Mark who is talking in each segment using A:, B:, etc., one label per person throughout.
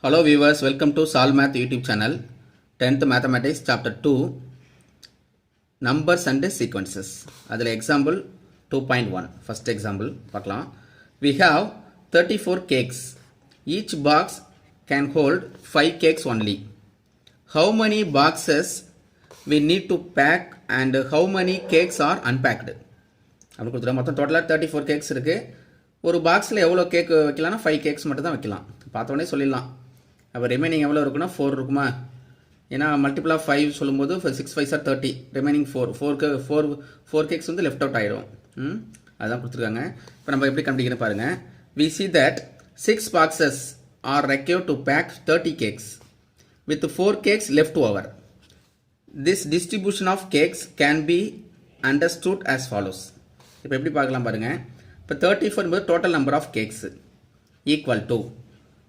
A: Hello viewers, welcome to Solve Math YouTube channel. 10th Mathematics Chapter 2 Numbers and Sequences. அதில் example 2.1 first example பார்க்கலாம். We have 34 cakes. Each box can hold 5 cakes only. How many boxes we need to pack and how many cakes are unpacked? அப்படி கொடுத்துருவோம். மொத்தம் டோட்டலாக 34 cakes இருக்குது. ஒரு பாக்ஸில் எவ்வளோ கேக் வைக்கலாம்னா 5 கேக்ஸ் மட்டும் தான் வைக்கலாம். பார்த்தோன்னே சொல்லிடலாம். அப்போ ரிமைனிங் எவ்வளோ இருக்குன்னா 4 இருக்குமா? ஏன்னா மல்டிபிள் ஆஃப் 5 சொல்லும்போது 6 5 ஆர் 30, ரிமைனிங் 4 கேக்ஸ் வந்து லெஃப்ட் அவுட் ஆகிடும். அதுதான் கொடுத்துருக்காங்க. இப்போ நம்ம எப்படி கண்டுபிடிக்கணும் பாருங்கள். We see that 6 boxes are required to pack 30 cakes with 4 cakes left over. This distribution of cakes can be understood as follows. இப்போ எப்படி பார்க்கலாம் பாருங்கள். இப்போ 34 என்பது total number of cakes equal to,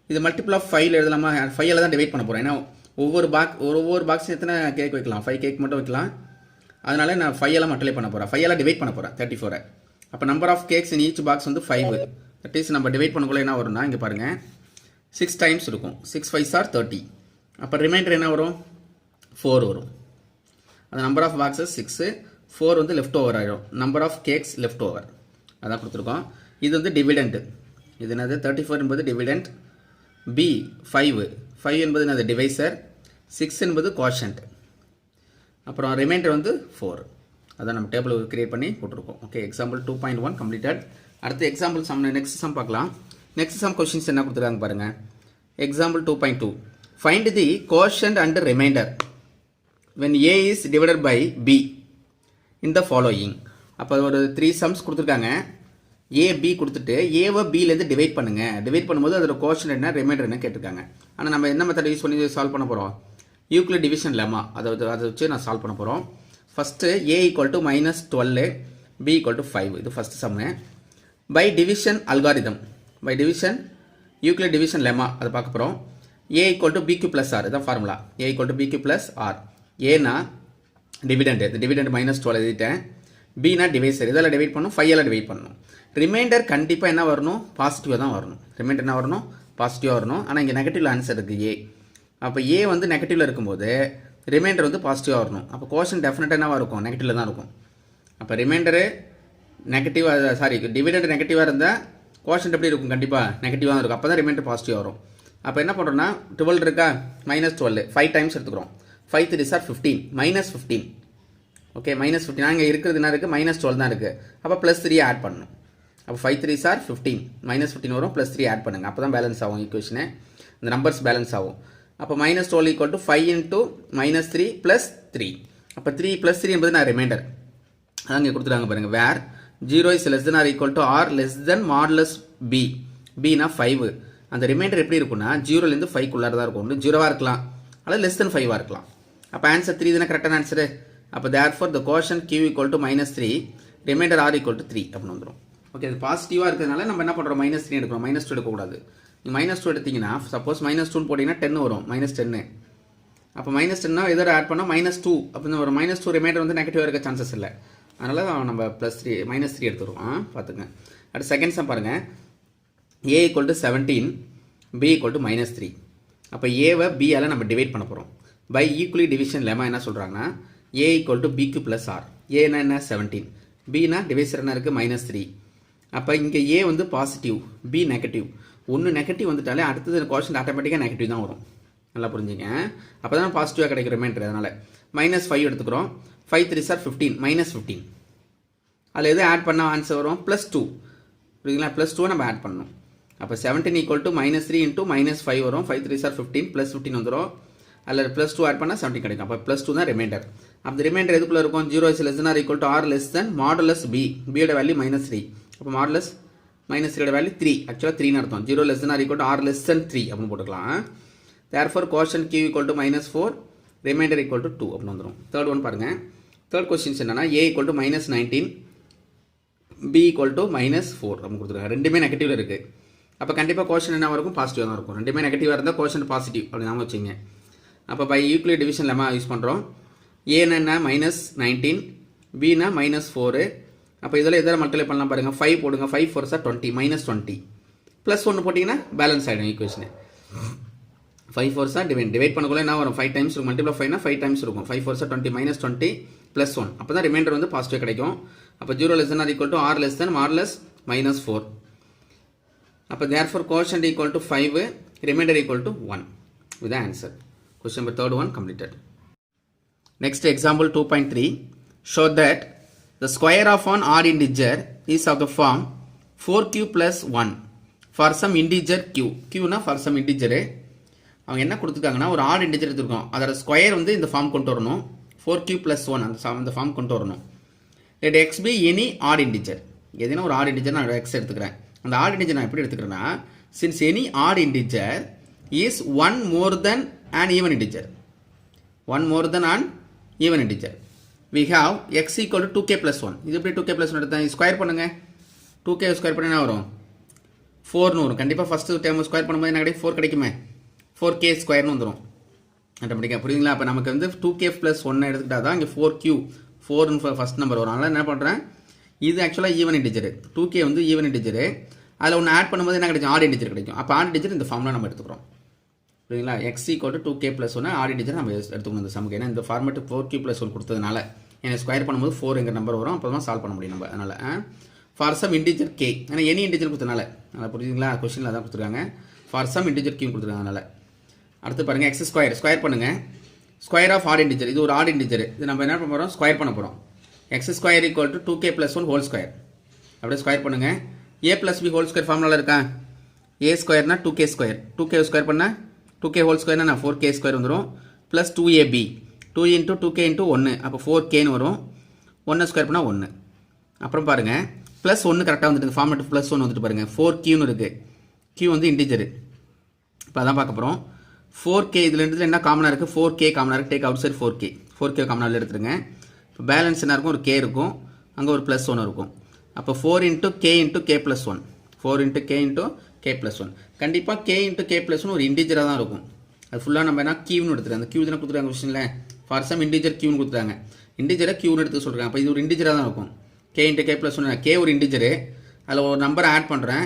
A: இது மல்டிபிள் ஆஃப் 5 எழுதலாமா? 5 தான் டிவைட் பண்ண போகிறேன். ஏன்னா ஒவ்வொரு பாக்ஸ் எத்தனை கேக் வைக்கலாம்? 5 கேக் மட்டும் வைக்கலாம். அதனால நான் 5 மல்டிப்ளை பண்ண போகிறேன். 5 டிவைட் பண்ண போகிறேன் 34. அப்போ number of cakes in each box வந்து 5. தட் இஸ் நம்ம டிவைட் பண்ணக்குள்ள என்ன வரும்னா, இங்கே பாருங்கள் 6 டைம்ஸ் இருக்கும். 6 5 ஆர் 30. அப்போ ரிமைண்டர் என்ன வரும்? 4 வரும். அந்த நம்பர் ஆஃப் பாக்ஸஸ் 6, 4 வந்து லெஃப்ட் ஓவர் ஆகிடும். Number of cakes left over அதான் கொடுத்துருக்கோம். இது வந்து டிவிடெண்ட். இது என்னது? 34 என்பது டிவிடெண்ட். பி 5 என்பது என்னது? டிவைசர். 6 என்பது கோஷன்ட். அப்புறம் ரிமைண்டர் வந்து 4. அதான் நம்ம டேபிள் கிரியேட் பண்ணி போட்டிருக்கோம். Okay, example 2.1 completed. அடுத்து எக்ஸாம்பிள் சம், நெக்ஸ்ட் சம் பார்க்கலாம். நெக்ஸ்ட் சம் கொஸ்டின்ஸ் என்ன கொடுத்துருக்காங்க பாருங்க. Example 2.2 find the quotient and reminder when a is divided by b in the following. அப்போ ஒரு 3 சம்ஸ் கொடுத்துருக்காங்க. ஏ பி கொடுத்துட்டு ஏவை பிலேருந்து டிவைட் பண்ணுங்கள். டிவைட் பண்ணும்போது அதோட கோஷன் என்ன, ரிமைண்டர் என்ன கேட்டிருக்காங்க. ஆனால் நம்ம என்ன மெத்தட் யூஸ் பண்ணி சால்வ் பண்ண போகிறோம்? யூக்ளிட் டிவிஷன் லெமா அதை வச்சு நான் சால்வ் பண்ண போகிறோம். First A equal to -12, B equal to 5. இது first sum. By division algorithm, by division Euclid division lemma அதை பார்க்க போகிறோம். A equal to BQ plus R, இதுதான் formula. A equal to BQ plus R. ஏனா dividend, இந்த dividend -12 எழுதிட்டேன். பினா divisor, இதெல்லாம் divide பண்ணணும். 5 டிவைட் பண்ணணும். ரிமைண்டர் கண்டிப்பாக என்ன வரணும்? பாசிட்டிவாக தான் வரணும். ரிமைண்டர் என்ன வரணும்? பாசிட்டிவாக வரணும். ஆனால் இங்கே நெகட்டிவ் ஆன்சர் இருக்குது ஏ. அப்போ ஏ வந்து நெகட்டிவில் இருக்கும்போது ரிமைண்டர் வந்து பாசிட்டிவாக வரணும். அப்போ கோஷன் டெஃபினட்டாக என்னவாக இருக்கும்? நெகட்டிவில் தான் இருக்கும். அப்போ ரிமைண்டரு நெகட்டிவாக, சாரி டிவிடெண்ட் நெகட்டிவாக இருந்தால் கோஷன் எப்படி இருக்கும்? கண்டிப்பாக நெகட்டிவாக தான் இருக்கும். அப்போ தான் ரிமைண்டர் பாசிட்டிவாக வரும். அப்போ என்ன பண்ணுறோன்னா 12 இருக்கா? -12 5 டைம்ஸ் எடுத்துக்கிறோம். 5 3 ஆர் 15, -15. ஓகே, -15. இங்கே இருக்கிறது என்ன இருக்குது? -12 தான் இருக்குது. அப்போ +3 ஆட் பண்ணணும். அப்போ 5 3 ஆர் 15, -15 வரும். +3 ஆட் பண்ணுங்கள். அப்போ தான் பேலன்ஸ் ஆகும் ஈக்குவேஷனு, இந்த நம்பர்ஸ் பேலன்ஸ் ஆகும். அப்போ -12 ஈக்குவல் டு 5 × -3 + 3. அப்போ 3 + 3 என்பது நான் ரிமைண்டர். அதான் இங்கே கொடுத்துருக்காங்க பாருங்கள். வேர் 0 is less than or equal to or less than modulus b, bனா 5. அந்த ரிமைண்டர் எப்படி இருக்குன்னா 0லேருந்து 5க்குள்ளார தான் இருக்கும். 0வாக இருக்கலாம் அல்லது less than 5ஆக இருக்கலாம். அப்போ ஆன்சர் 3 தானே கரெக்டான ஆன்சரு. அப்போ therefore the quotient q equal to -3, remainder r equal to 3 அப்படின்னு வந்துடும். ஓகே, அது பாசிட்டிவாக இருக்கிறதுனால நம்ம என்ன பண்ணுறோம்? -3 எடுக்கிறோம். -2 எடுக்கக்கூடாது. நீங்கள் -2 எடுத்தீங்கன்னா சப்போஸ் -2 போட்டிங்கன்னா 10 வரும். -10. அப்போ -10னா இதோட ஆட் பண்ணால் -2 அப்படின்னு வரும். -2 ரிமைண்டர் வந்து நெகட்டிவாக இருக்க சான்சஸ் இல்லை. அதனால் நம்ம +3 -3 எடுத்துருவோம். பார்த்துங்க. அடுத்து செகண்ட் சம் பாருங்கள். a equal to 17, b equal to -3. அப்போ ஏவை பியால் நம்ம டிவைட் பண்ண போகிறோம். பை ஈக்குவலி டிவிஷன் லெமா என்ன சொல்கிறாங்கன்னா a equal to bq plus r. ஏன்னா என்ன? 17. bனா டிவைசர் என்ன இருக்குது? -3. அப்போ இங்கே ஏ வந்து பாசிட்டிவ், பி நெகட்டிவ். ஒன்று நெகட்டிவ் வந்துட்டாலே அடுத்தது கோஷன் ஆட்டோமேட்டிக்காக நெகட்டிவ் தான் வரும். நல்லா புரிஞ்சுங்க. அப்போ தான் பாசிட்டிவாக கிடைக்கிற ரிமைண்டர். அதனால் -5 எடுத்துக்கிறோம். 5 3 ஆர் 15, -15. அதில் எது ஆட் பண்ணால் ஆன்சர் வரும்? +2. புரியுதுங்களா? +2 நம்ம ஆட் பண்ணணும். அப்போ 17 ஈக்குவல் டு -3 × -5 வரும். 5 3 ஆர் 15, +15 வந்துடும். அதில் +2 ஆட் பண்ணால் 17 கிடைக்கும். அப்போ +2 தான் ரிமைண்டர். அப்போ ரிமைண்டர் எதுக்குள்ளே இருக்கும்? 0 is less than or equal to or less than modulus b, b யோட வேல்யூ -3. அப்போ மாடுலஸ் -3 வேல்யூ 3, ஆக்சுவலாக 3ன்னு அர்த்தம். 0 less than or equal to or less than 3 அப்படின்னு போட்டுக்கலாம். therefore quotient q equal to -4, remainder equal to 2 அப்படின்னு வந்துடும். Third one பாருங்கள். Third questions என்னன்னா a equal to -19, b equal to -4 அப்படின்னு கொடுத்துருக்காங்க. ரெண்டுமே நெகட்டிவில் இருக்குது. அப்போ கண்டிப்பாக கோஷன் என்ன இருக்கும்? பாசிட்டிவாக தான் இருக்கும். ரெண்டுமே நெகட்டிவாக இருந்தால் கோஷன் பாசிட்டிவ் அப்படி நாம வச்சுங்க. அப்போ by Euclid division lemma use பண்ணுறோம். ஏன்னா -19, பினா -4. அப்போ இதில் எதாவது மல்டிப்ளை பண்ணலாம் பாருங்கள். 5 போடுங்க. 5 4 சார் 20, -20. +1 போட்டிங்கன்னா பேலன்ஸ் ஆகிடும் ஈக்குவேஷனு. 5 4s are டிவைட் பண்ணக்குள்ள என்ன வரும் 5 டைம்ஸ் இருக்கும் மல்டிப்ளை 5 னா 5 டைம்ஸ் இருக்கும் 5 4s are 20 minus 20 plus 1 அப்போ தான் ரிமைண்டர் வந்து பாசிட்டிவ் கிடைக்கும் அப்போ 0 less than or equal to r less than r less minus 4 அப்போ therefore quotient equal to 5 remainder equal to 1 with the answer. Question number third one completed. Next example 2.3 show that the square of an odd integer is of the form 4q plus 1 for some integer q. q na for some integer அவங்க என்ன கொடுத்துருக்காங்கன்னா ஒரு add integer எடுத்துருக்கோம் அதோட square வந்து இந்த form கொண்டு வரணும் 4q plus 1 அந்த ஃபார்ம் கொண்டு வரணும் let x be any odd integer எதுனா ஒரு ஆட் இன்டிஜர் நான் x எடுத்துக்கிறேன் அந்த ஆட் இன்டிஜர் நான் எப்படி எடுத்துக்கிறேன்னா since any odd integer is one more than an even integer one more than an even integer we have x equal to 2k plus 1 இது எப்படி 2k plus 1 எடுத்தேன் square பண்ணுங்க 2k square பண்ணா என்ன வரும் 4 னு வரும் கண்டிப்பா ஃபர்ஸ்ட் டேர்ம் ஸ்கொயர் பண்ணும்போது என்ன கிடைக்கும் 4 கிடைக்குமே 4k ஸ்கொயர்னு வந்துரும் ஆட்டோமேட்டிக்கா புரியுதுங்களா அப்ப நமக்கு வந்து 2k plus 1 எடுத்துட்டா தான் இங்க 4q 4 னு ஃபர்ஸ்ட் நம்பர் வரும் அதனால என்ன பண்றேன் இது एक्चुअली ஈவன் இன்டிஜர் 2k வந்து ஈவன் இன்டிஜர் அதுல ஒன்னு ஆட் பண்ணும்போது என்ன கிடைக்கும் ஆட் இன்டிஜர் கிடைக்கும் அப்ப ஆட் இன்டிஜர் இந்த ஃபார்முலா நம்ம எடுத்துக்கிறோம் புரியுதுங்களா x = 2k + 1 ஆட் இன்டிஜர் நம்ம எடுத்துக்கணும் இந்த சம்க்கு ஏன்னா இந்த ஃபார்மட் 4q + 1 கொடுத்ததனால ஏன்னா ஸ்கொயர் பண்ணும்போது 4 என்கிற நம்பர் வரும் அப்பதான் சால்வ் பண்ண முடியும் நம்ம அதனால ஃபார் சம் இன்டிஜர் k ஏன்னா எனி இன்டிஜர் கொடுத்ததனால அதனால புரியுதுங்களா क्वेश्चनல அதான் கொடுத்திருக்காங்க ஃபார் சம் இன்டிஜர் q கொடுத்திருக்காங்கனால அடுத்து பாருங்க x ஸ்கொயர் பண்ணுங்க ஸ்கொயர் ஆஃப் ஆட் இன்டிஜர் இது ஒரு ஆட் இன்டிஜர் இது நம்ம என்ன பண்ண போறோம் ஸ்கொயர் பண்ண போறோம் x square = 2k + 1 whole square அப்படியே ஸ்கொயர் பண்ணுங்க a + b ஹோல் ஸ்கொயர் ஃபார்முலால இருக்கா a ஸ்கொயர்னா 2k square 2k square பண்ணா 2k ஹோல் ஸ்கொயர்னா 4k ஸ்கொயர் வந்துரும் + 2ab 2 * 2k * 1 அப்ப 4k னு வரும் 1 ஸ்கொயர் பண்ணா 1 அப்புறம் பாருங்க +1 கரெக்ட்டா வந்துட்டு இந்த ஃபார்மட் +1 வந்துட்டு பாருங்க 4q னு இருக்கு q வந்து இன்டிஜர் இப்போ அதான் பார்க்க போறோம் 4k இதுல ரெண்டுல என்ன காமனா இருக்கு 4k காமனா இருக்கு டேக் அவுட் சைடு 4k காமனா எடுத்துருங்க இப்போ பேலன்ஸ் என்ன இருக்கும் ஒரு k இருக்கும் அங்க ஒரு +1 இருக்கும் அப்ப 4 * k * k + 1 4 * k * k + 1 கண்டிப்பா k * k + 1 ஒரு இன்டிஜரா தான் இருக்கும் அது ஃபுல்லா நம்ம என்ன q னு எடுத்துறோம் அந்த q தான கொடுத்துறாங்க क्वेश्चनல ஃபார் சம் இன்டிஜர் q னு கொடுத்துறாங்க இன்டிஜரை q னு எடுத்து சொல்றாங்க அப்ப இது ஒரு இன்டிஜரா தான் இருக்கும் k * k + 1 k ஒரு இன்டிஜர் அதுல ஒரு நம்பர் ஆட் பண்றேன்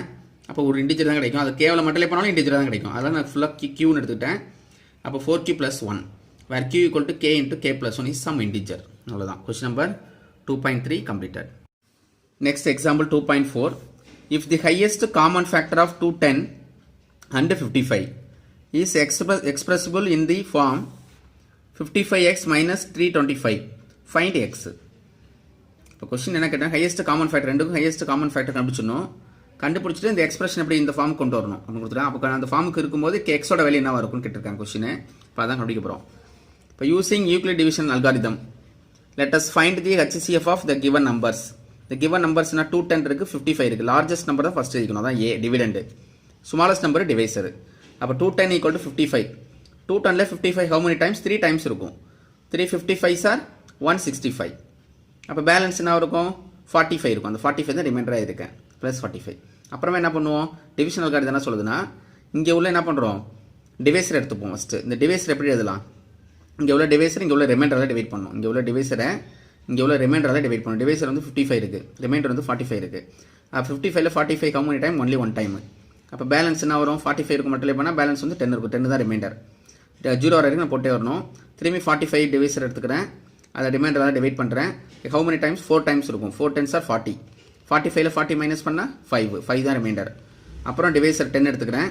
A: அப்ப ஒரு இன்டிஜர் தான் கிடைக்கும் அது கேவல மல்டிப்ளை பண்ணாலும் இன்டிஜர் தான் கிடைக்கும் அதான் நான் ஃபுல்லா q னு எடுத்துட்டேன் அப்ப 4q + 1 where q = k * k + 1 is some integer அவ்வளவுதான் question number 2.3 completed. Next example 2.4 if the highest common factor of 210 and 55 is expressible in the form 55x minus 325 find x இப்போ क्वेश्चन என்ன கேட்டா highest common factor ரெண்டுக்கும் highest common factor கண்டுபிடிச்சணும் கண்டுபிடிச்சிட்டு இந்த expression எப்படி இந்த form கொண்டு வரணும் அப்படி கொடுத்துறாங்க அப்ப அந்த ஃபார்முக்கு இருக்கும்போது x ஓட வேல்யூ என்னவா இருக்கும்னு கேட்டிருக்காங்க क्वेश्चन இப்போ அதான் கண்டுபிடிக்க போறோம் இப்போ using Euclid division algorithm let us find the HCF of the given numbers the given numbers னா 210 இருக்கு 55 இருக்கு largest number தான் ஃபர்ஸ்ட் எழுதிக்கணும் அதான் a dividend smallest number divisor அப்ப 210 = 55 210 ல 55 how many times 3 times இருக்கும் 3 55s are 165 அப்ப பேலன்ஸ் என்ன இருக்கும் 45 இருக்கும் அந்த 45 தான் ரிமைண்டரா இருக்கு +45 அப்புறமா என்ன பண்ணுவோம் டிவிஷன் அல்காரிதம் என்ன சொல்லுதுன்னா இங்க உள்ள என்ன பண்றோம் டிவைசர் எடுத்துப்போம் ஃபர்ஸ்ட் இந்த டிவைசர் எப்படி எழுதலாம் இங்க உள்ள டிவைசர் இங்க உள்ள ரிமைண்டரால டிவைட் பண்ணனும் இங்க உள்ள டிவைசரை இங்க உள்ள ரிமைண்டரால டிவைட் பண்ணனும் டிவைசர் வந்து 55 இருக்கு ரிமைண்டர் வந்து 45 இருக்கு 55 ல 45 how many time only one time அப்ப பேலன்ஸ் என்ன வரும் 45 க்கு மல்டிப்ளை பண்ணா பேலன்ஸ் வந்து 10 இருக்கும் 10 தான் ரிமைண்டர் 0 வரைக்கும் நான் போட்டே வரணும் திரும்பி 45 டிவைசர் எடுத்துக்கறேன் அத ரிமைண்டரால டிவைட் பண்றேன் how many times 4 times இருக்கும் 4 10s are 40 45 ல 40 மைனஸ் பண்ணா 5 தான் ரிமைண்டர் அப்புறம் டிவைசர் 10 எடுத்துக்கறேன்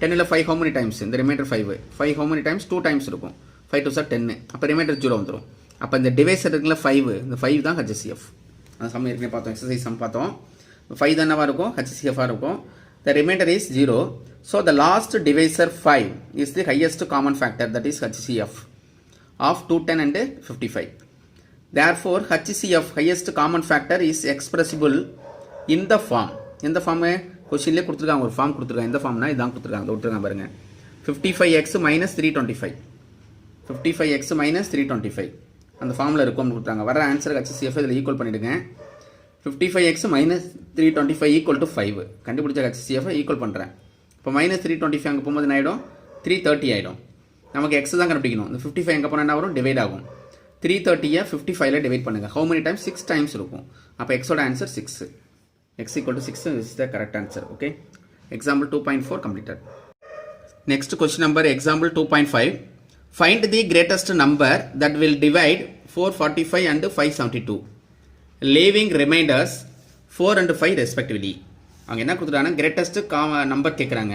A: 10 ல 5 how many times இந்த reminder 5 how many times 2 times இருக்கும் 5 2s are 10 அப்ப ரிமைண்டர் 0 வந்துரும் அப்ப இந்த டிவைசர் இருக்குல 5 இந்த 5 தான் HCF அந்த சம் ஏற்கனவே பார்த்தோம் எக்சர்சைஸ் சம் பார்த்தோம் 5 தான் என்னவா இருக்கும் HCF ஆ இருக்கும் the remainder is 0 so the last divisor 5 is the highest common factor that is HCF of 210 and 55 therefore HCF highest common factor is expressible in the form இந்த form क्वेश्चनல கொடுத்திருக்காங்க ஒரு form கொடுத்திருக்காங்க இந்த ஃபார்ம்னா இதான் கொடுத்திருக்காங்க பாருங்க 55x minus 325 55x minus 325 அந்த formula இருக்கும்னு கொடுத்தாங்க வர ஆன்சர் HCF இதல ஈக்குவல் பண்ணிடுங்க 55x minus 325 equal to 5 கண்டுபிடிச்ச HCF ஈக்குவல் பண்றேன் இப்போ -325 அங்க போகும்போது என்ன ஆயிடும் 330 ஆயிடும் நமக்கு x தான் கண்டுபிடிக்கணும் இந்த 55 எங்க போனா என்ன வரும் டிவைட் ஆகும் 330 ய 55 ல டிவைட் பண்ணுங்க how many times 6 times இருக்கும் அப்ப x ஓட answer 6 x equal to 6 is the correct answer okay example 2.4 completed Next question number example 2.5. Find the greatest number that will divide 445 and 572, leaving remainders 4 and 5 respectively. அவங்க என்ன கொடுத்துட்டாங்கன்னா greatest number கேட்குறாங்க.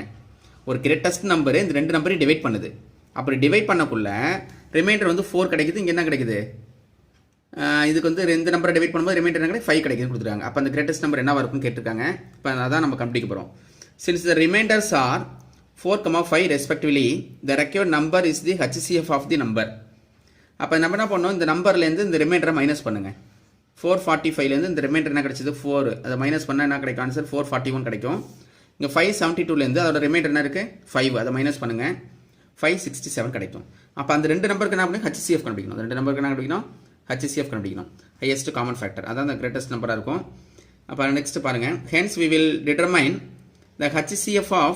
A: ஒரு greatest number இந்த ரெண்டு நம்பரையும் divide பண்ணுது. அப்படி divide பண்ணக்குள்ள reminder வந்து 4 கிடைக்குது. இங்கே என்ன கிடைக்குது? இதுக்கு வந்து ரெண்டு நம்பரை டிவைட் பண்ணும்போது ரிமைண்டர் என்ன கிடைக்குது? 5 கிடைக்குதுன்னு கொடுத்துருக்காங்க. அப்போ அந்த கிரேட்டஸ்ட் நம்பர் என்னவா இருக்குன்னு கேட்டிருக்காங்க. இப்போ அதான் நம்ம கண்டுபிடிக்க போகிறோம். Since the remainders are 4, 5 respectively, the required number is the HCF of the number. அப்போ நம்ம என்ன பண்ணோம்? இந்த நம்பர்லேருந்து இந்த ரிமைண்டரை மைனஸ் பண்ணுங்க. 445லேருந்து இந்த ரிமைண்டர் என்ன கிடைச்சது? 4. அதை மைனஸ் பண்ணால் என்ன கிடைக்கும்? ஆன்சர் 441 கிடைக்கும். இங்கே 572லேருந்து அதோட ரிமைண்டர் என்ன இருக்குது? 5. அதை மைனஸ் பண்ணுங்கள். 567 கிடைக்கும். அப்போ அந்த ரெண்டு நம்பருக்கு என்ன பண்ணி HCF கண்டுபிடிக்கணும். ரெண்டு நம்பருக்கு என்ன கண்டுபிடிக்கணும்? HCF கண்டுபிடிக்கணும். ஹையஸ்ட் காமன் ஃபேக்டர் அதான் அந்த கிரேட்டஸ்ட் நம்பராக இருக்கும். அப்போ நெக்ஸ்ட் பாருங்கள். Hence we will determine the HCF of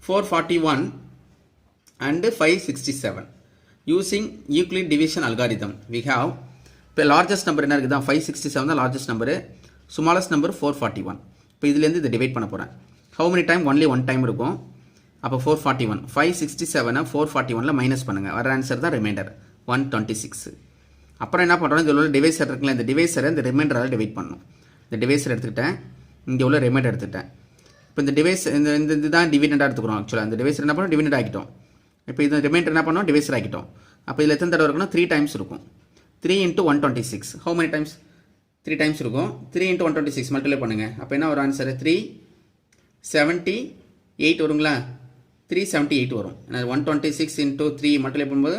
A: 441 and 567 using Euclid division algorithm. We have இப்போ லார்ஜஸ்ட் நம்பர் என்ன இருக்குது? 567 தான் லார்ஜஸ்ட் நம்பரு. Smallest number 441. இப்போ இதுலேருந்து இதை டிவைட் பண்ண போகிறேன். How many time? Only one time இருக்கும். அப்போ 441 567 441ல் மைனஸ் பண்ணுங்கள். வர ஆன்சர் தான் ரிமைண்டர் 126. அப்புறம் என்ன பண்ணுறோம்? இதில் உள்ள டிவைசர் இருக்குல்ல, இந்த டிவைசரை இந்த ரிமைண்டரால் டிவைட் பண்ணணும். இந்த டிவைசர் எடுத்துக்கிட்டேன், இங்கே உள்ள ரிமைண்டர் எடுத்துக்கிட்டேன். இப்போ இந்த டிவைஸ் இந்த இதுதான் டிவிடெண்டாக எடுத்துக்கிறோம். ஆக்சுவலாக இந்த டிவைசர் என்ன பண்ணோம்? டிவிடெண்ட் ஆகிட்டோம். இப்போ இந்த ரிமைண்டர் என்ன பண்ணோம்? டிவைசர் ஆகிட்டோம். அப்போ இதில் எத்தனை தடவை இருக்குன்னா 3 டைம்ஸ் இருக்கும். 3 × 126. How many times? 3 டைம்ஸ் இருக்கும். 3 × 126 மல்டிப்ளை பண்ணுங்கள். அப்போ என்ன ஒரு ஆன்சர்? 378 வருங்களா? 378 வரும். 126 × 3 மல்டிப்ளை பண்ணும்போது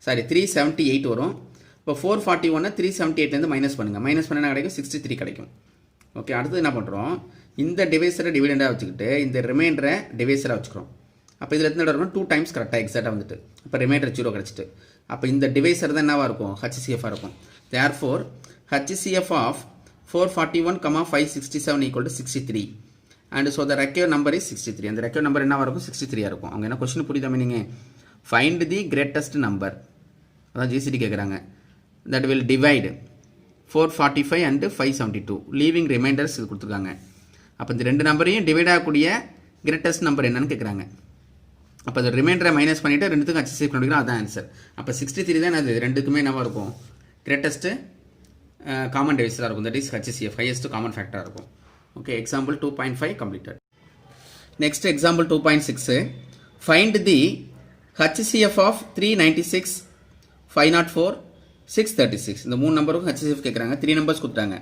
A: 378 வரும். இப்போ 441 378லேருந்து மைனஸ் பண்ணுங்கள். மைனஸ் பண்ண என்ன கிடைக்கும்? 63 கிடைக்கும். ஓகே, அடுத்து என்ன பண்ணுறோம்? இந்த டிவைஸரை டிவிடெண்டாக வச்சுக்கிட்டு இந்த ரிமைண்டரை டிவைஸராக வச்சுக்கிறோம். அப்போ இதில் எத்தனை இருக்கும்? 2 டைம்ஸ் கரெக்டாக எக்ஸாக்டாக வந்துட்டு அப்போ ரிமைண்டர் 0 கிடச்சிட்டு அப்போ இந்த டிவைஸர் தான் என்னவாக இருக்கும்? HCFஆக இருக்கும். Therefore HCF of 441, 567 = 63. And so the required number is 63. அந்த ரெக்யர்ட் நம்பர் என்னவாக இருக்கும்? 63 இருக்கும். அவங்க என்ன கொஸ்டின் புரியுதா? நீங்கள் ஃபைண்ட் தி கிரேட்டஸ்ட் நம்பர், அதான் GCD கேட்குறாங்க. That will divide 445 and 572, leaving reminders இது கொடுத்துருக்காங்க. அப்போ இந்த ரெண்டு நம்பரையும் டிவைட் ஆகக்கூடிய கிரேட்டஸ்ட் நம்பர் என்னன்னு கேட்குறாங்க. அப்போ அந்த ரிமைண்டரை மைனஸ் பண்ணிவிட்டு ரெண்டுத்துக்கும் HCF கண்டுபிடிக்கிறோம். அதான் ஆன்சர். அப்போ 63 தான் அது ரெண்டுக்குமே என்னவாக இருக்கும்? கிரேட்டஸ்ட்டு காமன் டிவைஸராக இருக்கும். That is HCF, highest common ஃபேக்டராக இருக்கும். Okay, example 2.5 completed. Next example 2.6. Find the HCF of 396, 504, 636. இந்த 3 நம்பருக்கும் HCF கேட்குறாங்க. 3 நம்பர்ஸ் கொடுத்தாங்க.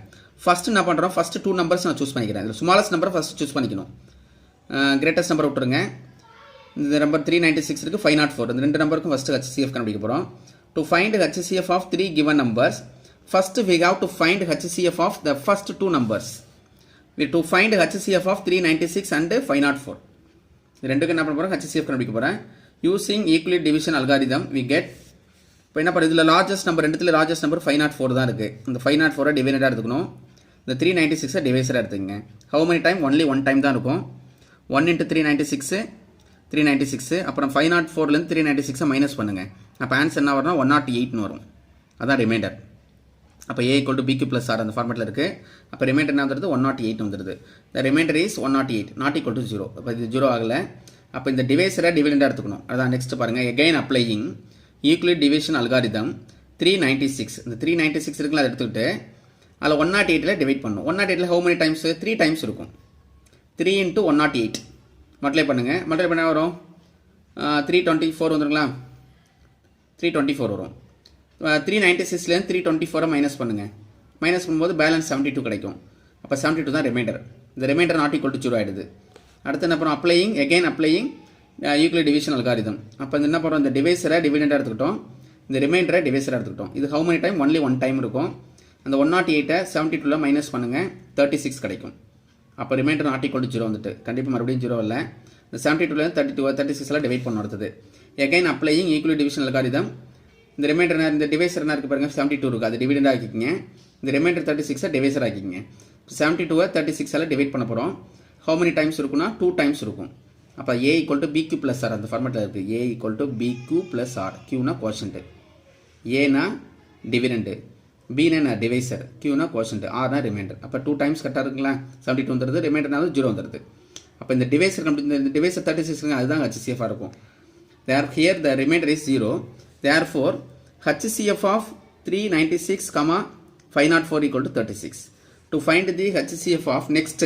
A: ஃபஸ்ட்டு என்ன பண்ணுறோம்? ஃபஸ்ட்டு 2 நம்பர்ஸ் நான் சூஸ் பண்ணிக்கிறேன். இதில் ஸ்மாலஸ்ட் நம்பரை ஃபஸ்ட்டு சூஸ் பண்ணிக்கணும். கிரேட்டஸ்ட் நம்பர் விட்டுருங்க. இந்த நம்பர் 396 இருக்குது, 504. இந்த ரெண்டு நம்பருக்கும் ஃபஸ்ட்டு HCF கண்டுபிடிக்க போகிறோம். To find HCF of 3 given numbers, first we have to find HCF of the first 2 numbers. To find HCF of 396 and 504. இது ரெண்டுக்கும் என்ன பண்ண போகிறோம்? HCF கண்டுபிடிக்க போகிறேன். Using equally division algorithm we get. இப்போ என்ன பண்ணுறது? இதில் லார்ஜஸ்ட் நம்பர், ரெண்டுத்தில் லார்ஜஸ்ட் நம்பர் 504 தான் இருக்குது. இந்த 504 டிவைடடாக எடுத்துக்கணும். இந்த 396 டிவைஸராக எடுத்துக்கங்க. How many time? Only one time தான் இருக்கும். 1 × 396 396. அப்புறம் 504லேருந்து 396 மைனஸ் பண்ணுங்கள். அப்போ ஆன்சர் என்ன வரும்னா 108ன்னு வரும். அதான் ரிமைண்டர். அப்போ A = BQ + R அந்த ஃபார்மேட்டில் இருக்குது. அப்போ ரிமைண்டர் என்ன வந்துடுது? 108 வந்துடுது. த reminder is 108 not equal to 0. அப்போ இது 0 ஆகலை. அப்போ இந்த டிவைஸரை டிவிடெண்டாக எடுத்துக்கணும். அதான் நெக்ஸ்ட் பாருங்கள். Again applying equally division algorithm 396. இந்த 396 இருக்குல்ல, அதை எடுத்துக்கிட்டு அதில் 108ல் டிவைட் பண்ணணும். 108ல் ஹவு மெனி டைம்ஸ்? 3 டைம்ஸ் இருக்கும். 3 × 108 மல்டிப்ளை பண்ணுங்கள். மல்டிப்ளை பண்ணால் வரும் 324 வந்துருங்களா? 324 வரும். 396லேருந்து 324 மைனஸ் பண்ணுங்கள். மைனஸ் பண்ணும்போது பேலன்ஸ் 72 கிடைக்கும். அப்போ 72 தான் ரிமைண்டர். இந்த ரிமைண்டர் நாட் ஈக்குவல் டு 0 ஆகிடுது. அடுத்து என்ன பண்ணுறோம்? Applying again applying Euclid division algorithm. அப்போ என்ன பண்ணுறோம்? இந்த டிவைஸரை டிவிடெண்டாக எடுத்துக்கிட்டோம். இந்த ரிமைண்டரை டிவைஸராக எடுத்துக்கிட்டோம். இது how many time? Only one time இருக்கும். அந்த 108 72ல் மைனஸ் பண்ணுங்கள். 36 கிடைக்கும். அப்போ ரிமைண்டர் நாட் ஈக்குவல் டு 0 வந்துட்டு கண்டிப்பாக மறுபடியும் 0 இல்லை. இந்த 72லேருந்து 36 டிவைட் பண்ண வருது. Again applying equally division algorithm. இந்த ரிமைண்டர் இந்த டிவைசர் என்ன இருக்குது பாருங்கள்? 72 இருக்குது. அது டிவிடெண்ட் ஆக்கிக்கிங்க. இந்த ரிமைண்டர் 36 டிவைசர் ஆக்கிக்கிங்க. 72 36 டிவைட் பண்ண போகிறோம். ஹவு மெனி டைம்ஸ் இருக்குன்னா 2 டைம்ஸ் இருக்கும். அப்போ A = BQ + R அந்த ஃபார்மேட்டில் இருக்குது. A = BQ + R. Qனா கோஷன்ட்டு, ஏனா டிவிடெண்டு, பின்னா டிவைசர், Qனா கோஷன்ட்டு, Rனா ரிமைண்டர். அப்போ 2 டைம்ஸ் கரெக்டாக இருக்குங்களா? 72 வந்துடுது. ரிமைண்டர்னாலும் 0 வந்துடுது. அப்போ இந்த டிவைசர் இந்த டிவைசர் 36 அதுதான் HCF இருக்கும். Here the remainder is 0. Therefore HCF of 396, 504 equal to 36. To find the HCF of next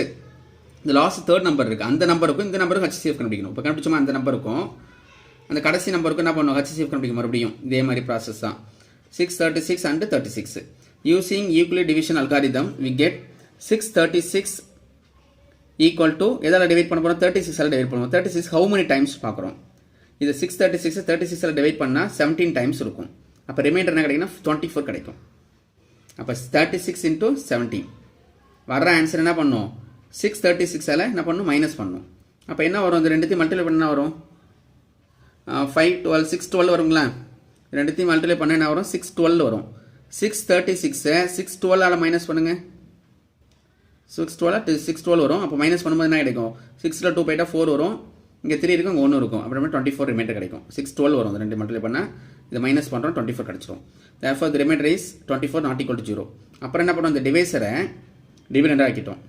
A: the last third number இருக்கு, அந்த நம்பருக்கும் இந்த நம்பருக்கும் HCF கண்டுபிடிக்கணும். இப்போ கண்டுபிடிச்சோமா அந்த நம்பருக்கும் அந்த கடைசி நம்பருக்கும் என்ன பண்ணுவோம், HCF கண்டுபிடிக்க மறுபடியும் இதே மாதிரி ப்ராசஸ் தான். 636 and 36. Using Euclid division algorithm we get 636 equal to எதால டிவைட் பண்ண போறோம், 36 ஆல டிவைட் பண்ணுவோம். 36 how many times பார்க்குறோம். இது 636 36 ஆல டிவைட் பண்ணால் 17 டைம்ஸ் இருக்கும். அப்போ ரிமைண்டர் என்ன கிடைக்குன்னா 24 கிடைக்கும். அப்போ 36 into 17 வர்ற ஆன்சர் என்ன பண்ணும், 636 ஆல என்ன பண்ணும், மைனஸ் பண்ணும். அப்போ என்ன வரும், இந்த ரெண்டுத்தையும் மல்டிப்ளை பண்ண என்ன வரும், 5 12 612 வருங்களா. ரெண்டுத்தையும் மல்டிப்ளை பண்ண என்ன வரும், 612 வரும். 636 612 ஆல மைனஸ் பண்ணுங்க, 612 வரும். அப்போ மைனஸ் பண்ணும்போது என்ன கிடைக்கும், 6ல் 2 போயிட்டா 4 வரும், இங்கே 3 இருக்கும், இங்கே 1 இருக்கும். அப்புறமே 24 ரிமைண்டர் கிடைக்கும். 612 வரும். அந்த ரெண்டு மல்டிப்ளை பண்ணால் இதை மைனஸ் பண்ணுறோம், 24 கிடைச்சிரும். Therefore the remainder is 24 not equal to 0. அப்புறம் என்ன பண்ணுவோம், இந்த டிவைசரை டிவிடெண்டாக ஆக்கிட்டோம்,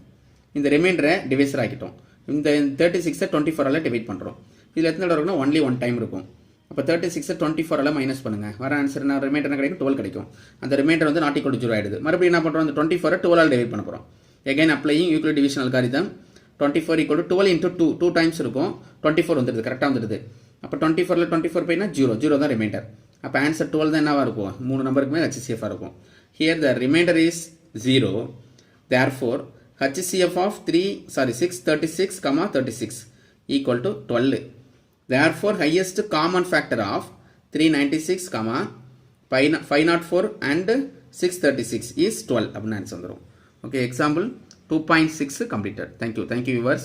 A: இந்த ரிமைண்டரை டிவைசர் ஆக்கிட்டோம். இந்த 36 24 ஆல டிவைட் பண்ணுறோம். இதில் எத்தனை தடவை இருக்குன்னா ஒன்லி ஒன் டைம் இருக்கும். அப்போ 36 24 ஆல மைனஸ் பண்ணுங்கள், வர ஆன்சர் என்ன, ரிமைண்டர் என்ன கிடைக்கும், 12 கிடைக்கும். அந்த ரிமைண்டர் வந்து நாட் ஈக்குவல் டு 0 ஆகிடுது. மறுபடியும் என்ன பண்ணுறோம், அந்த 24 12 ஆல் டிவைட் பண்ண போகிறோம். Again applying Euclid division algorithm. 24 equal to 12 into 2 times இருக்கும், 24 வந்துடுது, கரெக்டாக வந்துடுது. அப்போ 24ல் 24 போயினா 0 தான் ரிமைண்டர். அப்போ ஆன்சர் 12 தான் என்னவாக இருக்கும், 3 நம்பருக்குமே HCF இருக்கும். Here the remainder is 0. Therefore HCF of 636, 36 equal to 12. Therefore highest common factor of 396, 504 and 636 is 12 அப்படின்னு ஆன்சர் வந்துடும். Okay, example 2.6 completed. Thank you viewers.